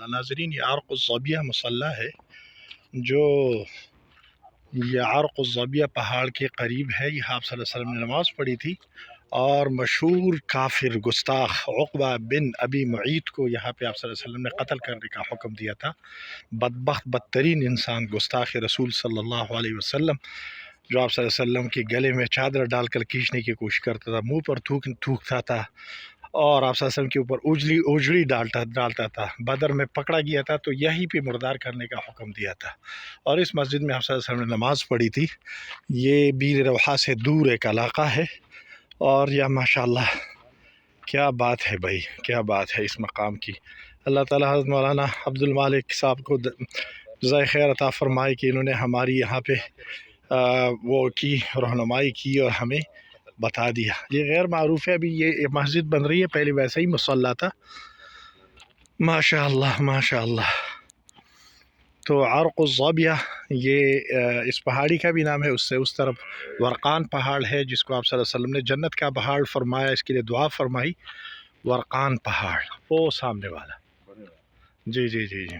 ناظرین، یہ عرق الظبیہ مصلی ہے جو یہ عرق الظبیہ پہاڑ کے قریب ہے۔ یہاں آپ صلی اللہ علیہ وسلم نے نماز پڑھی تھی، اور مشہور کافر گستاخ عقبہ بن ابی معیط کو یہاں پہ آپ صلی اللہ علیہ وسلم نے قتل کرنے کا حکم دیا تھا۔ بدبخت بدترین انسان، گستاخ رسول صلی اللہ علیہ وسلم، جو آپ صلی اللہ علیہ وسلم کے گلے میں چادر ڈال کر کھینچنے کی کوشش کرتا تھا، منہ پر تھوکتا تھا، اور آپ صلی اللہ علیہ وسلم کے اوپر اجڑی ڈالتا تھا۔ بدر میں پکڑا گیا تھا تو یہیں پہ مردار کرنے کا حکم دیا تھا، اور اس مسجد میں آپ صلی اللہ علیہ وسلم نے نماز پڑھی تھی۔ یہ بیر روحا سے دور ایک علاقہ ہے، اور یہ ماشاءاللہ کیا بات ہے بھائی، کیا بات ہے اس مقام کی۔ اللہ تعالیٰ حضرت مولانا عبد المالک صاحب کو جزائے خیر عطا فرمائے کہ انہوں نے ہماری یہاں پہ وہ کی رہنمائی کی اور ہمیں بتا دیا۔ یہ غیر معروف ہے، ابھی یہ مسجد بن رہی ہے، پہلے ویسا ہی مصلی تھا۔ ماشاءاللہ ماشاءاللہ۔ تو عرق الظبیہ یہ اس پہاڑی کا بھی نام ہے، اس سے اس طرف ورقان پہاڑ ہے جس کو آپ صلی اللہ علیہ وسلم نے جنت کا پہاڑ فرمایا، اس کے لیے دعا فرمائی۔ ورقان پہاڑ وہ سامنے والا، جی جی جی جی۔